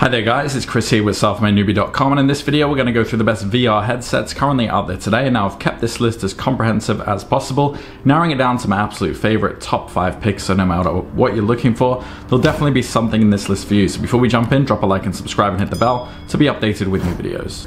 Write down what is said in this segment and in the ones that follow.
Hi there guys, it's Chris here with selfmadenewbie.com, and in this video we're going to go through the best VR headsets currently out there today. Now I've kept this list as comprehensive as possible, narrowing it down to my absolute favorite top 5 picks, so no matter what you're looking for, there'll definitely be something in this list for you. So before we jump in, drop a like and subscribe and hit the bell to be updated with new videos.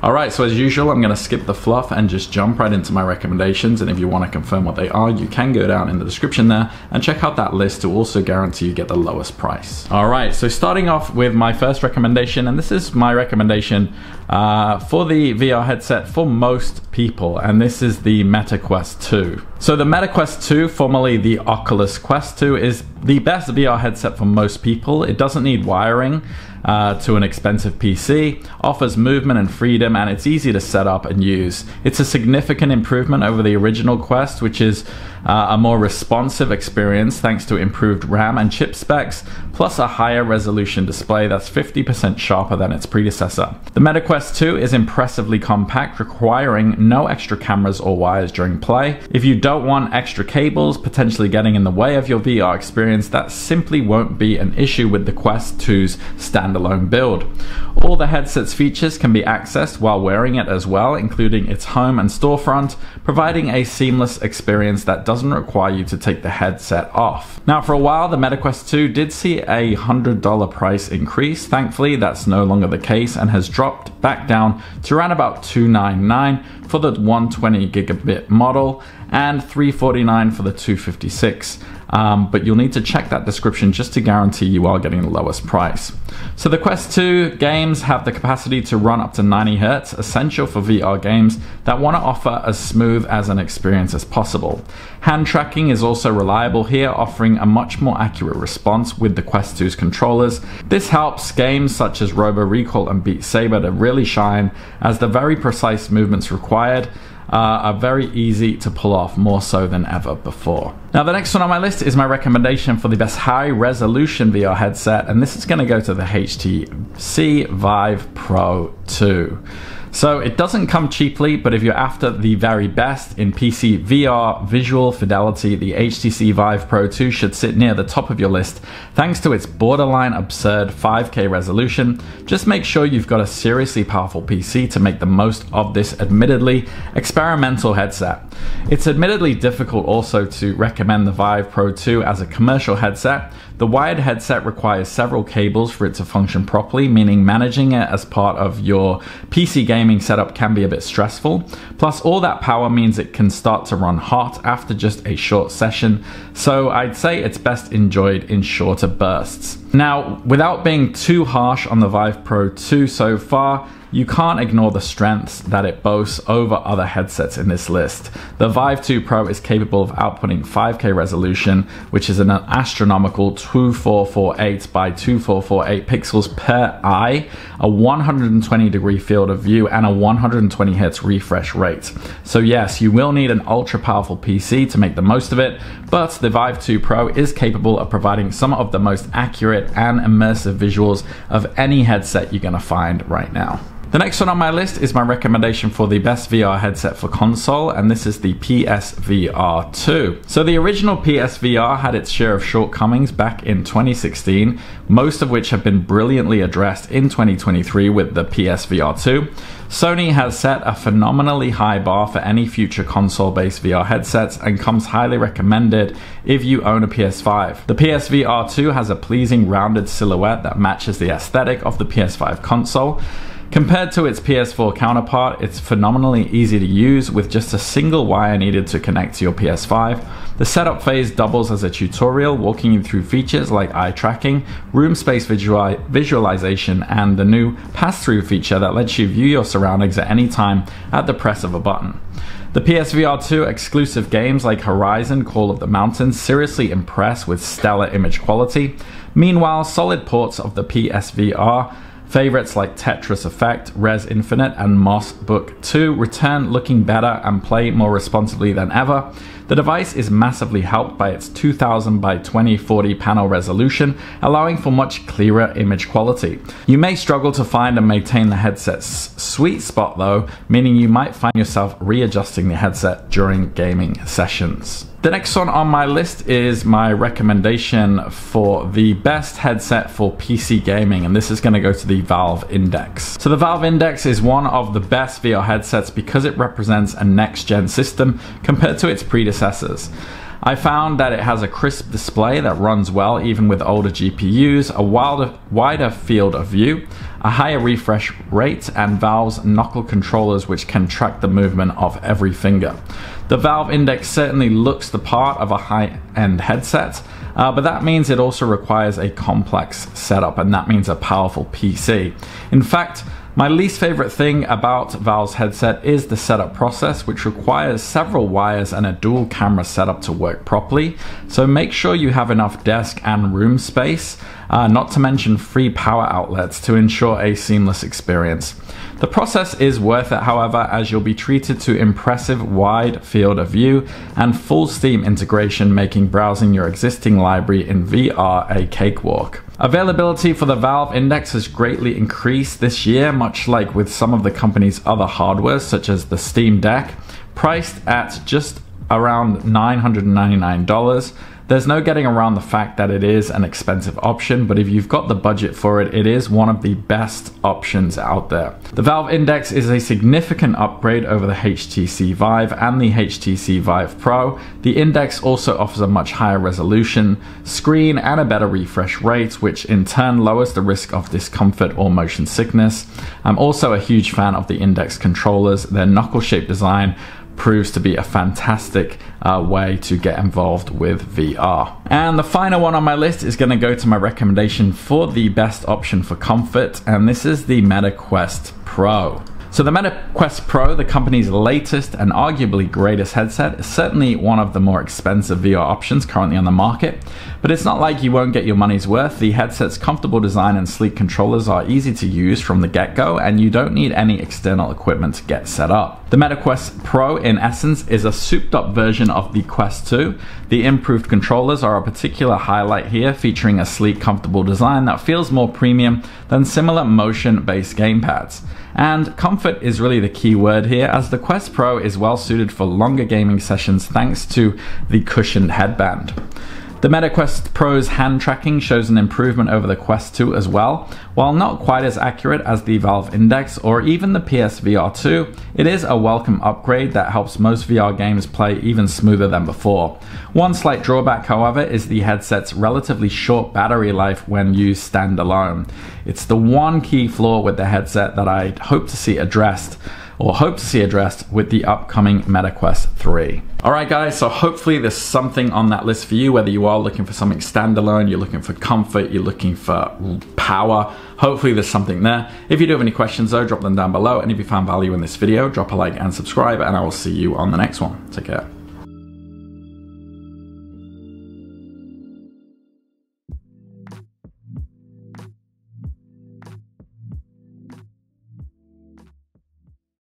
Alright, so as usual, I'm going to skip the fluff and just jump right into my recommendations, and if you want to confirm what they are, you can go down in the description there and check out that list to also guarantee you get the lowest price. Alright, so starting off with my first recommendation, and this is my recommendation for the VR headset for most people, and this is the Meta Quest 2. So the Meta Quest 2, formerly the Oculus Quest 2, is the best VR headset for most people. It doesn't need wiring to an expensive PC, offers movement and freedom, and it's easy to set up and use. It's a significant improvement over the original Quest, which is a more responsive experience thanks to improved RAM and chip specs, plus a higher resolution display that's 50% sharper than its predecessor. The Meta Quest 2 is impressively compact, requiring no extra cameras or wires during play. If you don't want extra cables potentially getting in the way of your VR experience, that simply won't be an issue with the Quest 2's standalone build. All the headset's features can be accessed while wearing it as well, including its home and storefront, providing a seamless experience that doesn't require you to take the headset off. Now, for a while, the Meta Quest 2 did see a $100 price increase. Thankfully, that's no longer the case and has dropped back down to around about $299 for the 120 gigabit model and $349 for the 256. But you'll need to check that description just to guarantee you are getting the lowest price. So the Quest 2 games have the capacity to run up to 90 Hz, essential for VR games that want to offer as smooth as an experience as possible. Hand tracking is also reliable here, offering a much more accurate response with the Quest 2's controllers. This helps games such as Robo Recall and Beat Saber to really shine, as the very precise movements required are very easy to pull off, more so than ever before. Now the next one on my list is my recommendation for the best high resolution VR headset, and this is going to go to the HTC Vive Pro 2. So it doesn't come cheaply, but if you're after the very best in PC VR visual fidelity, the HTC Vive Pro 2 should sit near the top of your list thanks to its borderline absurd 5K resolution. Just make sure you've got a seriously powerful PC to make the most of this admittedly experimental headset. It's admittedly difficult also to recommend the Vive Pro 2 as a commercial headset. The wired headset requires several cables for it to function properly, meaning managing it as part of your PC gaming setup can be a bit stressful. Plus, all that power means it can start to run hot after just a short session, so I'd say it's best enjoyed in shorter bursts. Now, without being too harsh on the Vive Pro 2 so far, you can't ignore the strengths that it boasts over other headsets in this list. The Vive 2 Pro is capable of outputting 5K resolution, which is an astronomical 2448 by 2448 pixels per eye, a 120-degree field of view, and a 120 Hz refresh rate. So yes, you will need an ultra-powerful PC to make the most of it, but the Vive 2 Pro is capable of providing some of the most accurate and immersive visuals of any headset you're going to find right now. The next one on my list is my recommendation for the best VR headset for console, and this is the PSVR 2. So the original PSVR had its share of shortcomings back in 2016, most of which have been brilliantly addressed in 2023 with the PSVR 2. Sony has set a phenomenally high bar for any future console-based VR headsets and comes highly recommended if you own a PS5. The PSVR 2 has a pleasing rounded silhouette that matches the aesthetic of the PS5 console. Compared to its PS4 counterpart, it's phenomenally easy to use with just a single wire needed to connect to your PS5. The setup phase doubles as a tutorial, walking you through features like eye tracking, room space visualization, and the new pass-through feature that lets you view your surroundings at any time at the press of a button. The PSVR 2 exclusive games like Horizon Call of the Mountains seriously impress with stellar image quality. Meanwhile, solid ports of the PSVR favorites like Tetris Effect, Res Infinite, and Moss Book 2 return looking better and play more responsibly than ever. The device is massively helped by its 2000 by 2040 panel resolution, allowing for much clearer image quality. You may struggle to find and maintain the headset's sweet spot though, meaning you might find yourself readjusting the headset during gaming sessions. The next one on my list is my recommendation for the best headset for PC gaming, and this is going to go to the Valve Index. So the Valve Index is one of the best VR headsets because it represents a next-gen system compared to its predecessors. I found that it has a crisp display that runs well even with older GPUs, a wider field of view, a higher refresh rate, and Valve's knuckle controllers which can track the movement of every finger. The Valve Index certainly looks the part of a high-end headset, but that means it also requires a complex setup, and that means a powerful PC. In fact, my least favorite thing about Valve's headset is the setup process, which requires several wires and a dual camera setup to work properly. So make sure you have enough desk and room space, not to mention free power outlets to ensure a seamless experience. The process is worth it, however, as you'll be treated to impressive wide field of view and full Steam integration, making browsing your existing library in VR a cakewalk. Availability for the Valve Index has greatly increased this year, much like with some of the company's other hardware, such as the Steam Deck, priced at just around $999. There's no getting around the fact that it is an expensive option, but if you've got the budget for it, it is one of the best options out there. The Valve Index is a significant upgrade over the HTC Vive and the HTC Vive Pro. The Index also offers a much higher resolution screen and a better refresh rate, which in turn lowers the risk of discomfort or motion sickness. I'm also a huge fan of the Index controllers. Their knuckle-shaped design proves to be a fantastic way to get involved with VR. And the final one on my list is going to go to my recommendation for the best option for comfort, and this is the Meta Quest Pro. So the Meta Quest Pro, the company's latest and arguably greatest headset, is certainly one of the more expensive VR options currently on the market, but it's not like you won't get your money's worth. The headset's comfortable design and sleek controllers are easy to use from the get-go, and you don't need any external equipment to get set up. The Meta Quest Pro, in essence, is a souped-up version of the Quest 2. The improved controllers are a particular highlight here, featuring a sleek, comfortable design that feels more premium than similar motion-based gamepads. And comfort is really the key word here, as the Quest Pro is well suited for longer gaming sessions thanks to the cushioned headband. The Meta Quest Pro's hand tracking shows an improvement over the Quest 2 as well. While not quite as accurate as the Valve Index or even the PSVR 2, it is a welcome upgrade that helps most VR games play even smoother than before. One slight drawback, however, is the headset's relatively short battery life when used standalone. It's the one key flaw with the headset that I hope to see addressed with the upcoming Meta Quest 3. Alright guys, so hopefully there's something on that list for you, whether you are looking for something standalone, you're looking for comfort, you're looking for power. Hopefully there's something there. If you do have any questions though, drop them down below, and if you found value in this video, drop a like and subscribe, and I will see you on the next one. Take care.